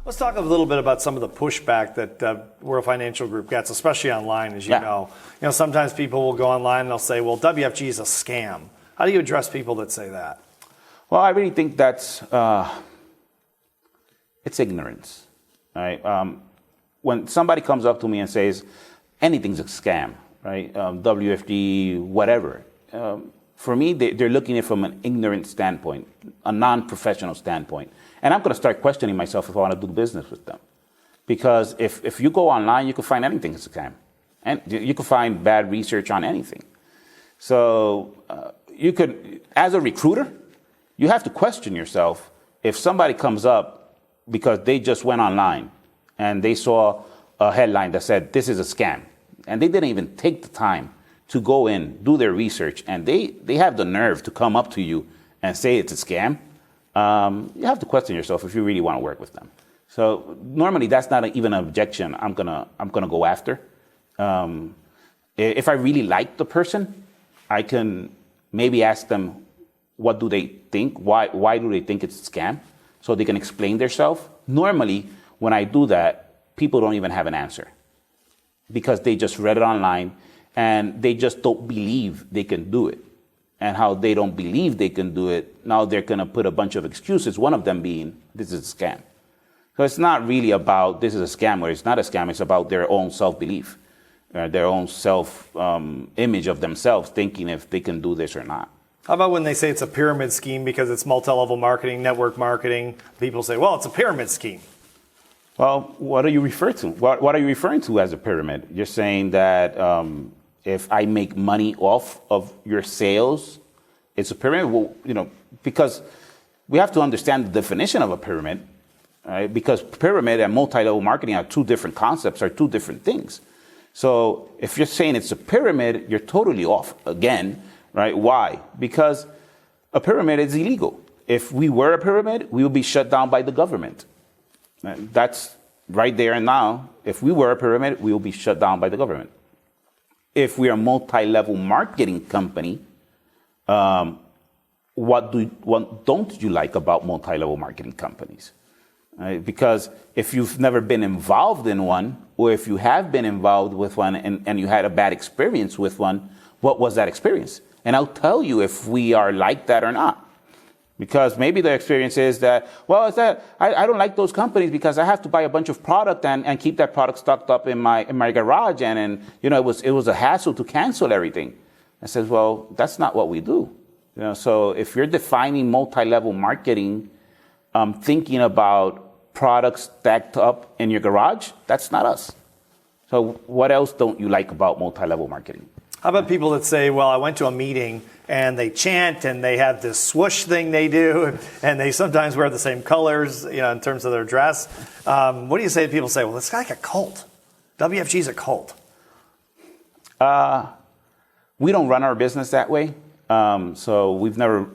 Let's talk a little bit about some of the pushback that World Financial Group gets, especially online, as you know. You know, sometimes people will go online and they'll say, well, WFG is a scam. How do you address people that say that? Well, I really think that's, it's ignorance, right? When somebody comes up to me and says, anything's a scam, right? WFG, whatever. For me, they're looking at it from an ignorant standpoint, a non-professional standpoint. And I'm going to start questioning myself if I want to do business with them. Because if you go online, you can find anything as a scam. And you can find bad research on anything. So you could, as a recruiter, you have to question yourself if somebody comes up because they just went online and they saw a headline that said, this is a scam. And they didn't even take the time to go in, do their research, and they have the nerve to come up to you and say it's a scam. You have to question yourself if you really want to work with them. So normally that's not even an objection I'm gonna go after. If I really like the person, I can maybe ask them what do they think, why do they think it's a scam, so they can explain themselves. Normally, when I do that, people don't even have an answer because they just read it online and they just don't believe they can do it. And how they don't believe they can do it, now they're going to put a bunch of excuses, one of them being, this is a scam. So it's not really about this is a scam or it's not a scam, it's about their own self-belief, their own self-image of themselves, thinking if they can do this or not. How about when they say it's a pyramid scheme because it's multi-level marketing, network marketing? People say, well, it's a pyramid scheme. Well, what do you refer to? What are you referring to as a pyramid? You're saying that if I make money off of your sales, it's a pyramid? Well, because we have to understand the definition of a pyramid, right? Because pyramid and multi-level marketing are two different concepts, are two different things. So if you're saying it's a pyramid, you're totally off again, right? Why? Because a pyramid is illegal. If we were a pyramid, we would be shut down by the government. That's right there and now. If we were a pyramid, we will be shut down by the government. If we are a multi-level marketing company, what don't you like about multi-level marketing companies? Because if you've never been involved in one, or if you have been involved with one and you had a bad experience with one, what was that experience? And I'll tell you if we are like that or not. Because maybe the experience is that, well, it's that I don't like those companies because I have to buy a bunch of product and keep that product stocked up in my garage, and it was a hassle to cancel everything. I said, well, that's not what we do. So if you're defining multi-level marketing, thinking about products stacked up in your garage, that's not us. So what else don't you like about multi-level marketing? How about people that say, well, I went to a meeting and they chant and they have this swoosh thing they do and they sometimes wear the same colors, in terms of their dress. What do you say to people say, well, it's like a cult. WFG's a cult. We don't run our business that way. So we've never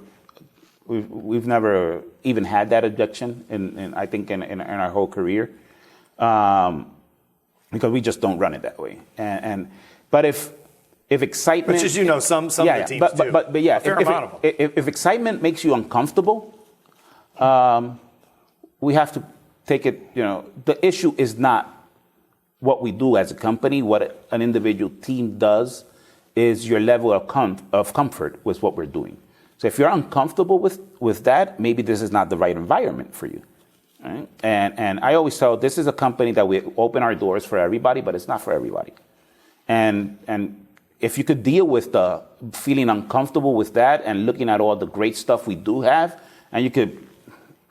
even had that objection in I think in our whole career. Because we just don't run it that way. But if excitement, which is, some of the teams do. But yeah, a fair amount of them. If excitement makes you uncomfortable, we have to take it. The issue is not what we do as a company. What an individual team does is your level of comfort with what we're doing. So if you're uncomfortable with that, maybe this is not the right environment for you. Right? And I always tell, this is a company that we open our doors for everybody, but it's not for everybody. And if you could deal with the feeling uncomfortable with that and looking at all the great stuff we do have, and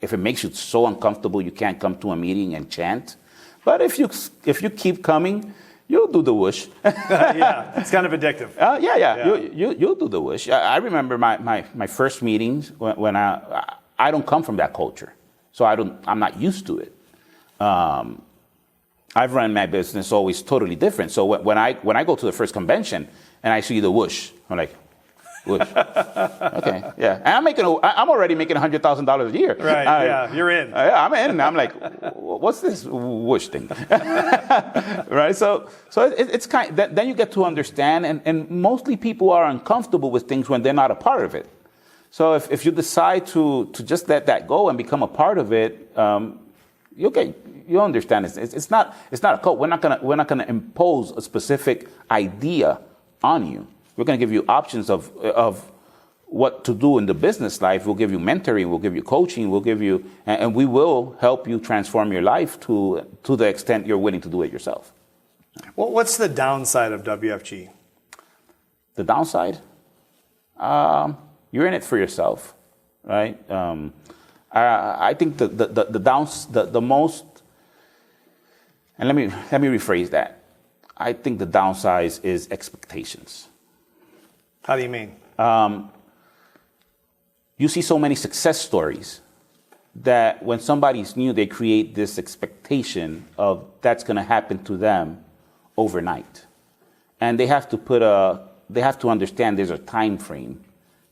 if it makes you so uncomfortable you can't come to a meeting and chant, but if you keep coming, you'll do the whoosh. Yeah, it's kind of addictive. Yeah. You'll do the whoosh. I remember my first meetings when I don't come from that culture, so I'm not used to it. I've run my business always totally different. So when I go to the first convention and I see the whoosh, I'm like, whoosh. Okay, yeah. And I'm already making $100,000 a year. Right. Yeah, you're in. I'm in. I'm like, what's this whoosh thing? Right. So it's kind. Then you get to understand, and mostly people are uncomfortable with things when they're not a part of it. So if you decide to just let that go and become a part of it, you understand it's not a cult. We're not gonna impose a specific idea on you. We're gonna give you options of what to do in the business life. We'll give you mentoring, we'll give you coaching, and we will help you transform your life to the extent you're willing to do it yourself. Well, what's the downside of WFG? The downside? You're in it for yourself, right? I think the most, and let me rephrase that. I think the downside is expectations. How do you mean? You see so many success stories that when somebody's new, they create this expectation of that's going to happen to them overnight, and they have to understand there's a time frame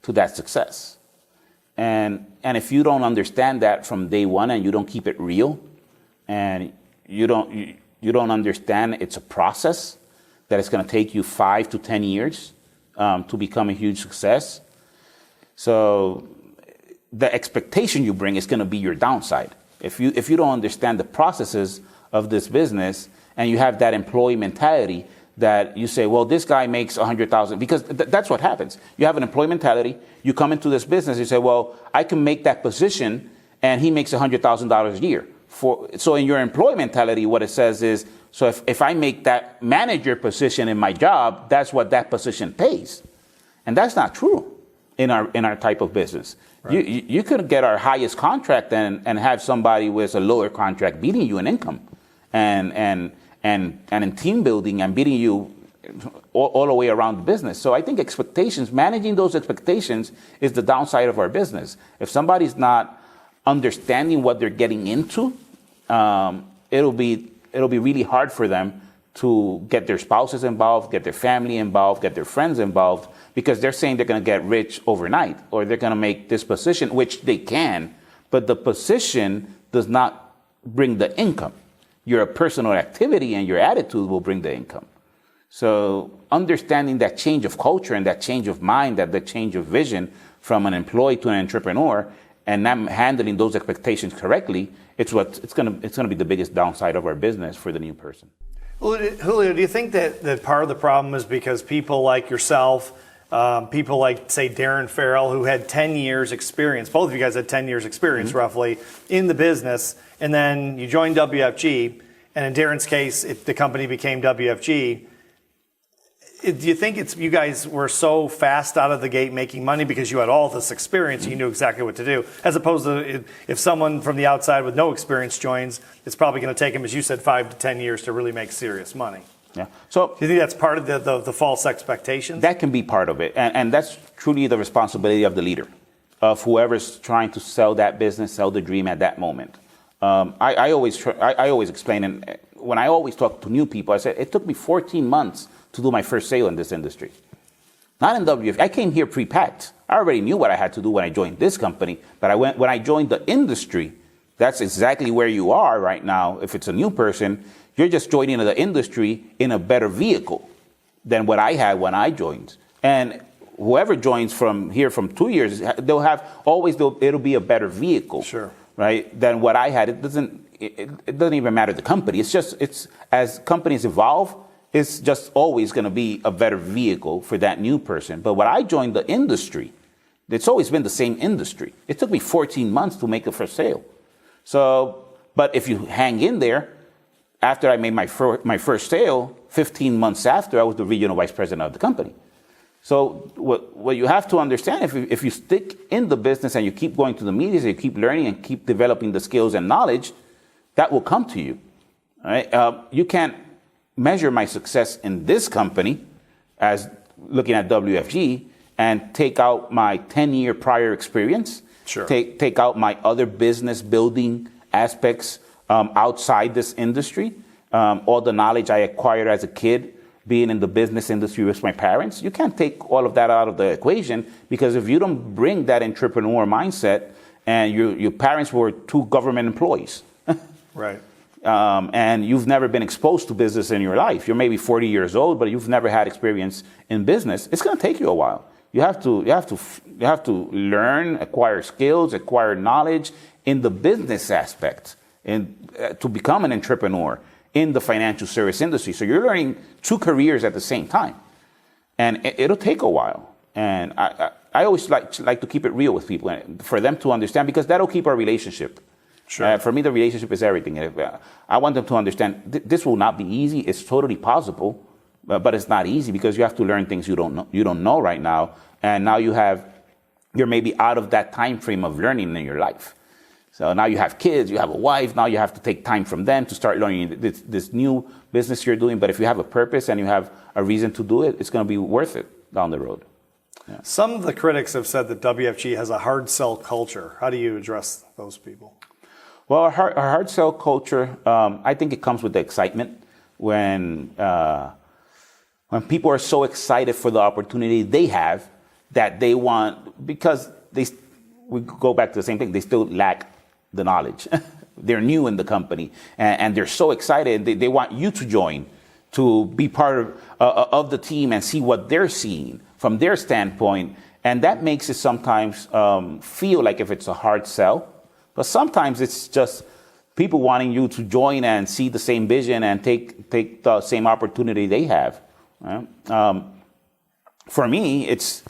to that success, and if you don't understand that from day one and you don't keep it real, and you don't understand it's a process that it's going to take you 5 to 10 years to become a huge success. So the expectation you bring is going to be your downside. If you don't understand the processes of this business and you have that employee mentality that you say, well, this guy makes $100,000, because that's what happens. You have an employee mentality. You come into this business. You say, well, I can make that position, and he makes $100,000 a year. So in your employee mentality, what it says is, so if I make that manager position in my job, that's what that position pays, and that's not true in our type of business. Right. You could get our highest contract and have somebody with a lower contract beating you in income, and in team building, and beating you all the way around the business. So I think expectations, managing those expectations, is the downside of our business. If somebody's not understanding what they're getting into, it'll be really hard for them to get their spouses involved, get their family involved, get their friends involved, because they're saying they're going to get rich overnight, or they're going to make this position, which they can, but the position does not bring the income. Your personal activity and your attitude will bring the income. So understanding that change of culture and that change of mind, that change of vision from an employee to an entrepreneur, and them handling those expectations correctly, it's going to be the biggest downside of our business for the new person. Julio, do you think that part of the problem is because people like yourself, people like, say, Darren Farrell, who had 10 years experience, both of you guys had 10 years experience roughly in the business, and then you joined WFG, and in Darren's case, the company became WFG. Do you think you guys were so fast out of the gate making money because you had all this experience, you knew exactly what to do, as opposed to if someone from the outside with no experience joins, it's probably going to take them, as you said, 5 to 10 years to really make serious money? Yeah. So do you think that's part of the false expectations? That can be part of it, and that's truly the responsibility of the leader, of whoever's trying to sell that business, sell the dream at that moment. I always explain, and when I always talk to new people, I said it took me 14 months to do my first sale in this industry. Not in WFG. I came here pre-packed. I already knew what I had to do when I joined this company, but when I joined the industry, that's exactly where you are right now. If it's a new person, you're just joining the industry in a better vehicle than what I had when I joined. And whoever joins from here from 2 years, it'll be a better vehicle, sure, right, than what I had. It doesn't even matter the company. It's as companies evolve, it's just always going to be a better vehicle for that new person. But when I joined the industry, it's always been the same industry. It took me 14 months to make the first sale. So, but if you hang in there, after I made my first sale, 15 months after, I was the regional vice president of the company. So what you have to understand, if you stick in the business and you keep going to the meetings, and you keep learning and keep developing the skills and knowledge, that will come to you. All right? You can't measure my success in this company as looking at WFG and take out my 10-year prior experience, sure, take out my other business building aspects outside this industry, all the knowledge I acquired as a kid being in the business industry with my parents. You can't take all of that out of the equation, because if you don't bring that entrepreneur mindset, and your parents were 2 government employees, right, and you've never been exposed to business in your life. You're maybe 40 years old, but you've never had experience in business. It's going to take you a while. You have to learn, acquire skills, acquire knowledge in the business aspect. to become an entrepreneur in the financial service industry. So you're learning two careers at the same time. And it'll take a while. And I always like to keep it real with people for them to understand, because that'll keep our relationship. Sure. For me, the relationship is everything. I want them to understand this will not be easy. It's totally possible, but it's not easy because you have to learn things you don't know right now. And now you're maybe out of that time frame of learning in your life. So now you have kids, you have a wife, now you have to take time from them to start learning this new business you're doing. But if you have a purpose and you have a reason to do it, it's going to be worth it down the road. Yeah. Some of the critics have said that WFG has a hard sell culture. How do you address those people? Well, our hard sell culture, I think it comes with the excitement when people are so excited for the opportunity they have that they want, because we go back to the same thing, they still lack the knowledge. They're new in the company and they're so excited. They want you to join, to be part of the team and see what they're seeing from their standpoint. And that makes it sometimes feel like if it's a hard sell. But sometimes it's just people wanting you to join and see the same vision and take the same opportunity they have. Right? For me, it's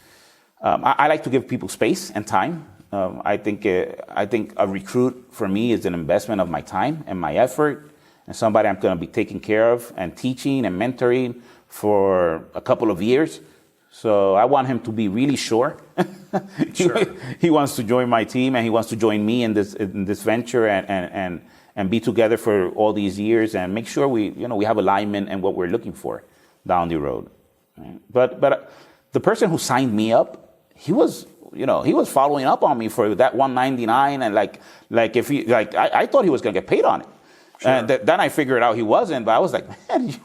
I like to give people space and time. I think a recruit for me is an investment of my time and my effort, and somebody I'm going to be taking care of and teaching and mentoring for a couple of years. So I want him to be really sure. Sure. He wants to join my team and he wants to join me in this venture and be together for all these years and make sure we have alignment and what we're looking for down the road. Right? But the person who signed me up, he was following up on me for that $199 and I thought he was going to get paid on it. Sure. And then I figured out he wasn't, but I was like, man, you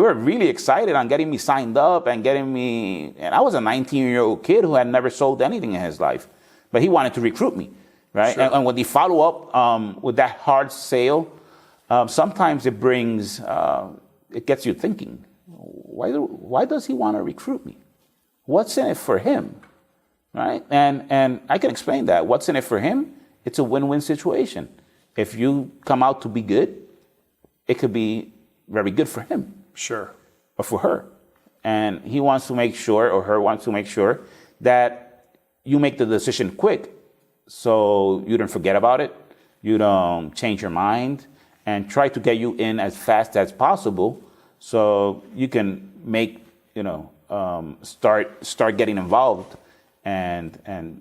were really excited on getting me signed up and getting me. And I was a 19-year-old kid who had never sold anything in his life, but he wanted to recruit me, right? Sure. And when they follow up with that hard sale, sometimes it gets you thinking, why does he want to recruit me? What's in it for him, right? And I can explain that. What's in it for him? It's a win-win situation. If you come out to be good, it could be very good for him. Sure. Or for her. And he wants to make sure, or her wants to make sure, that you make the decision quick so you don't forget about it, you don't change your mind, and try to get you in as fast as possible so you can make, start getting involved and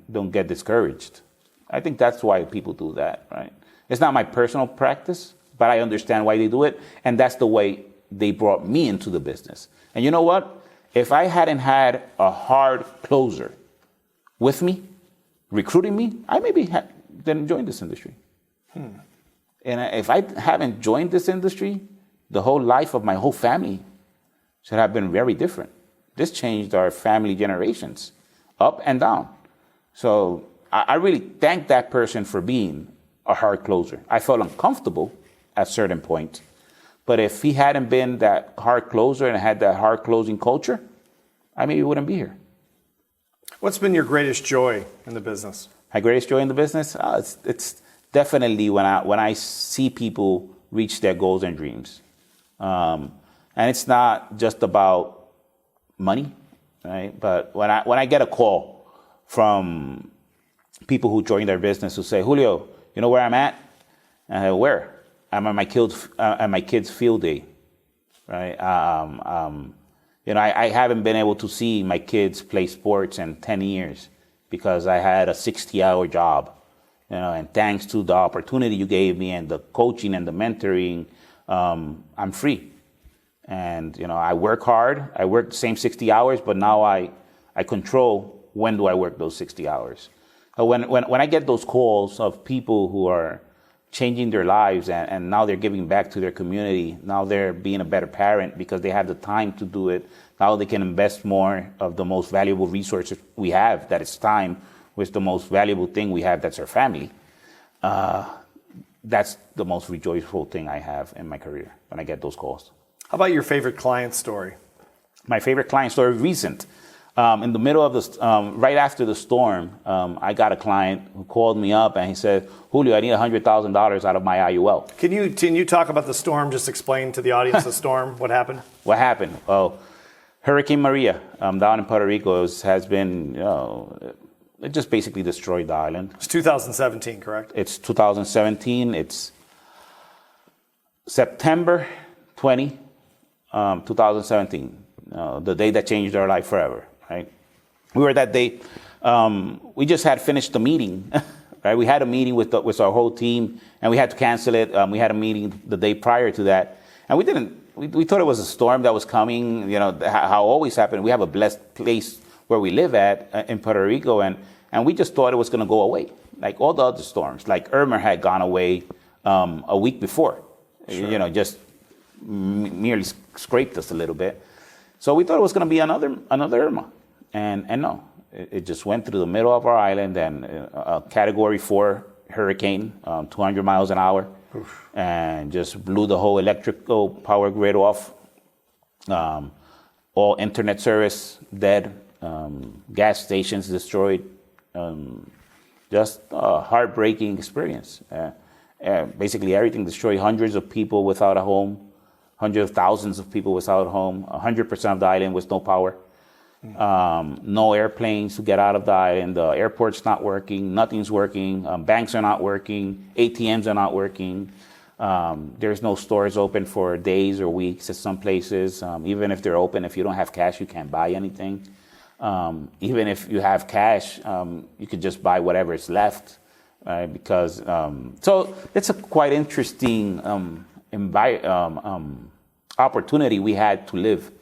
don't get discouraged. I think that's why people do that, right? It's not my personal practice, but I understand why they do it. And that's the way they brought me into the business. And you know what? If I hadn't had a hard closer with me, recruiting me, I maybe didn't join this industry. And if I haven't joined this industry, the whole life of my whole family should have been very different. This changed our family generations, up and down. So I really thank that person for being a hard closer. I felt uncomfortable at certain points, but if he hadn't been that hard closer and had that hard closing culture, I maybe wouldn't be here. What's been your greatest joy in the business? My greatest joy in the business? It's definitely when I see people reach their goals and dreams. And it's not just about money, right? But when I get a call from people who join their business who say, Julio, you know where I'm at? Where? I'm at my kids' field day, right? I haven't been able to see my kids play sports in 10 years because I had a 60-hour job, and thanks to the opportunity you gave me and the coaching and the mentoring, I'm free. And, I work hard. I work the same 60 hours, but now I control when do I work those 60 hours. When I get those calls of people who are changing their lives and now they're giving back to their community, now they're being a better parent because they have the time to do it, now they can invest more of the most valuable resources we have, that is time, with the most valuable thing we have, that's our family. That's the most rejoiceful thing I have in my career when I get those calls. How about your favorite client story? My favorite client story, recent. In the middle of right after the storm, I got a client who called me up and he said, Julio, I need $100,000 out of my IUL. Can you talk about the storm? Just explain to the audience the storm, what happened? What happened? Oh, Hurricane Maria down in Puerto Rico has been, it just basically destroyed the island. It's 2017, correct? It's 2017. It's September 20, 2017, the day that changed our life forever. Right? We were that day. We just had finished the meeting. Right? We had a meeting with our whole team, and we had to cancel it. We had a meeting the day prior to that, and we didn't. We thought it was a storm that was coming. You know how always happened. We have a blessed place where we live at in Puerto Rico, and we just thought it was going to go away, like all the other storms. Like Irma had gone away a week before. Sure. You know, just merely scraped us a little bit. So we thought it was going to be another Irma, and no, it just went through the middle of our island, and a Category 4 hurricane, 200 miles an hour, oof, and just blew the whole electrical power grid off. All internet service dead, gas stations destroyed. Just a heartbreaking experience. Basically, everything destroyed. Hundreds of people without a home. Hundreds of thousands of people without a home. 100% of the island with no power. No airplanes to get out of the island. The airport's not working. Nothing's working. Banks are not working. ATMs are not working. There's no stores open for days or weeks at some places. Even if they're open, if you don't have cash, you can't buy anything. Even if you have cash, you could just buy whatever is left. Because so it's a quite interesting opportunity we had to live,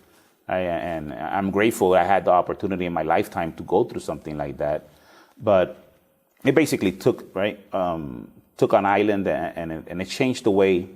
and I'm grateful I had the opportunity in my lifetime to go through something like that. But it basically took an island and it changed the way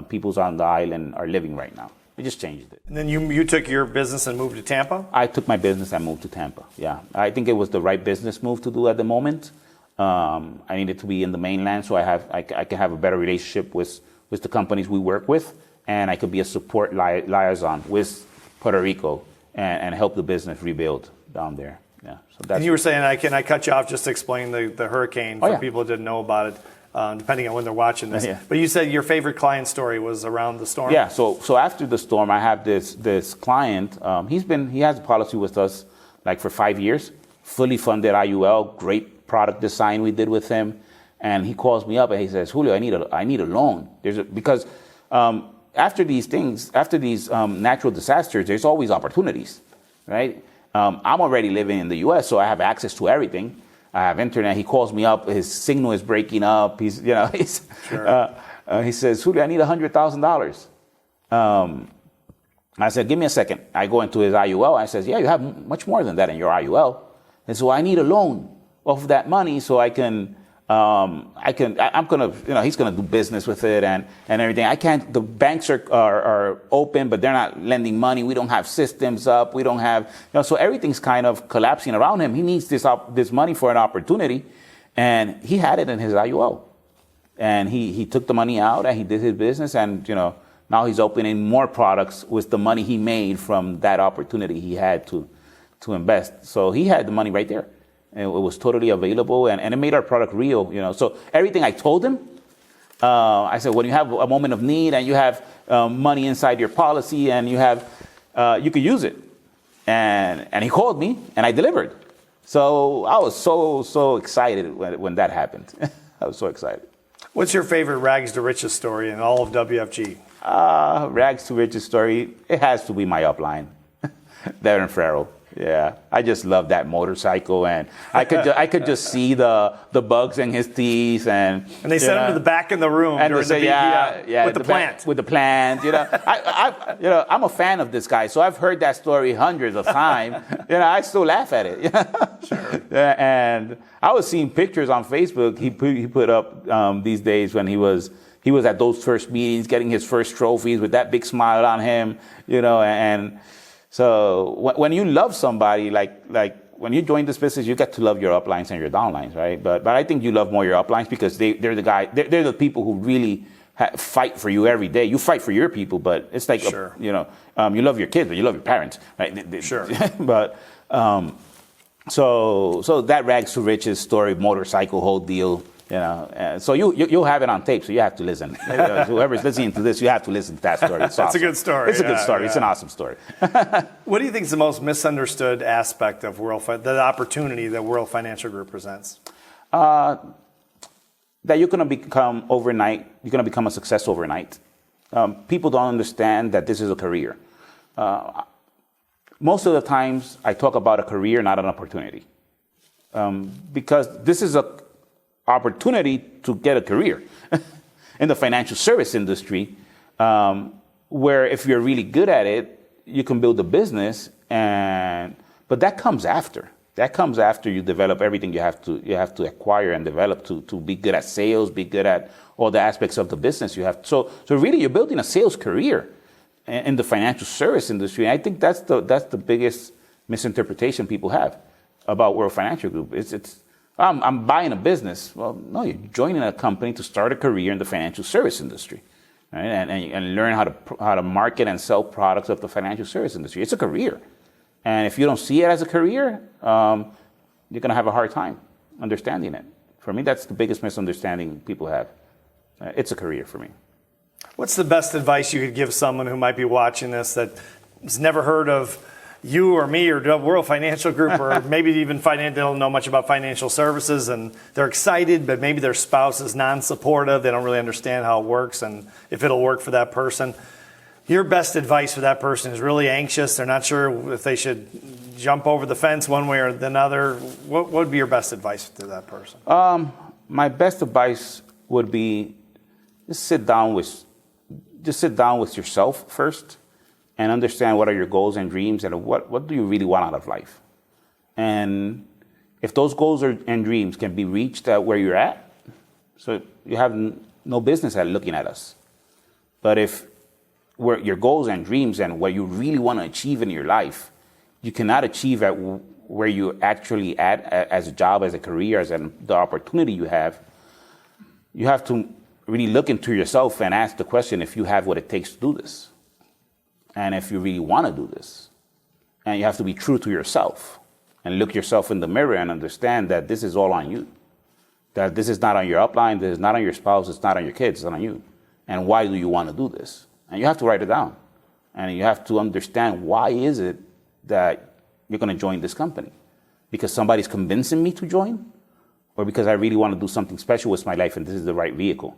people on the island are living right now. It just changed it. And then you took your business and moved to Tampa? I took my business and moved to Tampa. Yeah, I think it was the right business move to do at the moment. I needed to be in the mainland, so I can have a better relationship with the companies we work with, and I could be a support liaison with Puerto Rico and help the business rebuild down there. Yeah. So that's. And you were saying, I cut you off just to explain the hurricane for people who didn't know about it, depending on when they're watching this. Yeah. But you said your favorite client story was around the storm? Yeah. So after the storm, I have this client. He has a policy with us like for 5 years, fully funded IUL, great product design we did with him, and he calls me up and he says, Julio, I need a loan. Because after these natural disasters, there's always opportunities, right? I'm already living in the U.S., so I have access to everything. I have internet. He calls me up. His signal is breaking up. Sure. He says, Julio, I need $100,000. I said, give me a second. I go into his IUL. I says, yeah, you have much more than that in your IUL. And so I need a loan of that money so he's gonna do business with it and everything. The banks are open, but they're not lending money. We don't have systems up. We don't have, so everything's kind of collapsing around him. He needs this money for an opportunity, and he had it in his IUL. And he took the money out and he did his business, and now he's opening more products with the money he made from that opportunity he had to invest. So he had the money right there. It was totally available, and it made our product real. So everything I told him, I said, when you have a moment of need and you have money inside your policy and you could use it. And he called me and I delivered. So I was so excited when that happened. I was so excited. What's your favorite rags to riches story in all of WFG? Rags to riches story, it has to be my upline, Darren Farrell. Yeah, I just love that motorcycle, and I could just see the bugs in his teeth, and they sent him to the back in the room and during they say, with the plant. With the plant, I'm a fan of this guy, so I've heard that story hundreds of times. I still laugh at it. Sure. And I was seeing pictures on Facebook he put up these days when he was at those first meetings, getting his first trophies with that big smile on him, and. So when you love somebody, like when you join this business, you get to love your uplines and your downlines, right? But I think you love more your uplines because they're the people who really fight for you every day. You fight for your people, but it's like, Sure. you love your kids, but you love your parents, right? Sure. But so that rags to riches story, motorcycle, whole deal. So you'll have it on tape, so you have to listen. Whoever's listening to this, you have to listen to that story. It's awesome. It's a good story. It's a good story. Yeah. It's an awesome story. What do you think is the most misunderstood aspect of the opportunity that World Financial Group presents? That you're going to become overnight. You're going to become a success overnight. People don't understand that this is a career. Most of the times, I talk about a career, not an opportunity, because this is a opportunity to get a career in the financial service industry, where if you're really good at it, you can build a business, but that comes after. That comes after you develop everything you have to acquire and develop to be good at sales, be good at all the aspects of the business you have. So really, you're building a sales career in the financial service industry. And I think that's the biggest misinterpretation people have about World Financial Group. I'm buying a business. Well, no, you're joining a company to start a career in the financial service industry, right? And learn how to market and sell products of the financial service industry. It's a career. And if you don't see it as a career, you're going to have a hard time understanding it. For me, that's the biggest misunderstanding people have. It's a career for me. What's the best advice you could give someone who might be watching this that has never heard of you or me or World Financial Group, or maybe even they don't know much about financial services and they're excited, but maybe their spouse is non-supportive. They don't really understand how it works and if it'll work for that person. Your best advice for that person is really anxious. They're not sure if they should jump over the fence one way or another. What would be your best advice to that person? My best advice would be just sit down with yourself first and understand what are your goals and dreams and what do you really want out of life. And if those goals and dreams can be reached at where you're at, so you have no business at looking at us. But if where your goals and dreams and what you really want to achieve in your life, you cannot achieve at where you're actually at as a job, as a career, as the opportunity you have to really look into yourself and ask the question if you have what it takes to do this. And if you really want to do this. And you have to be true to yourself and look yourself in the mirror and understand that this is all on you. That this is not on your upline, this is not on your spouse, it's not on your kids, it's on you. And why do you want to do this? And you have to write it down. And you have to understand, why is it that you're going to join this company? Because somebody's convincing me to join? Or because I really want to do something special with my life and this is the right vehicle?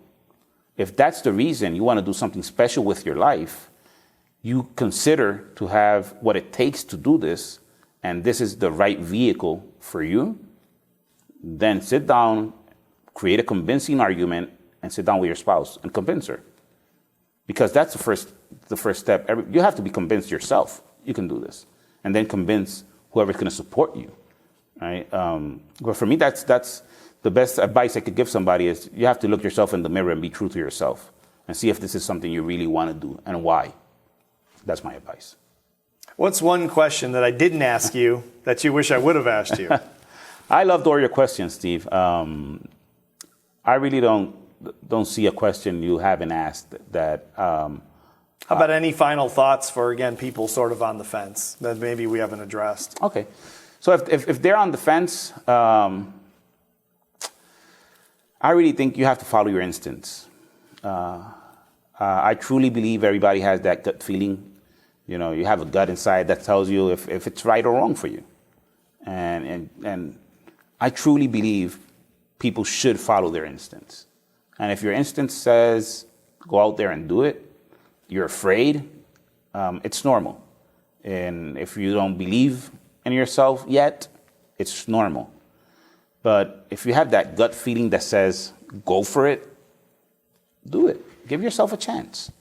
If that's the reason you want to do something special with your life, you consider to have what it takes to do this, and this is the right vehicle for you, then sit down, create a convincing argument, and sit down with your spouse and convince her. Because that's the first step. You have to be convinced yourself you can do this, and then convince whoever's going to support you, right? But for me, that's the best advice I could give somebody is you have to look yourself in the mirror and be true to yourself and see if this is something you really want to do and why. That's my advice. What's one question that I didn't ask you that you wish I would have asked you? I loved all your questions, Steve. I really don't see a question you haven't asked that. How about any final thoughts for, again, people sort of on the fence that maybe we haven't addressed? Okay. So if they're on the fence, I really think you have to follow your instincts. I truly believe everybody has that gut feeling. You know, you have a gut inside that tells you if it's right or wrong for you. And I truly believe people should follow their instincts. And if your instinct says, go out there and do it, you're afraid, it's normal. And if you don't believe in yourself yet, it's normal. But if you have that gut feeling that says, go for it, do it. Give yourself a chance.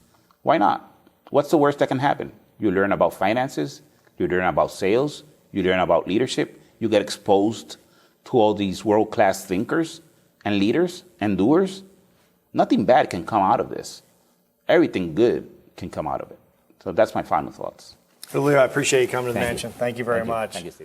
Why not? What's the worst that can happen? You learn about finances, you learn about sales, you learn about leadership, you get exposed to all these world-class thinkers and leaders and doers. Nothing bad can come out of this. Everything good can come out of it. So that's my final thoughts. Julio, I appreciate you coming to the mansion. You. Thank you very much. Thank you, Steve.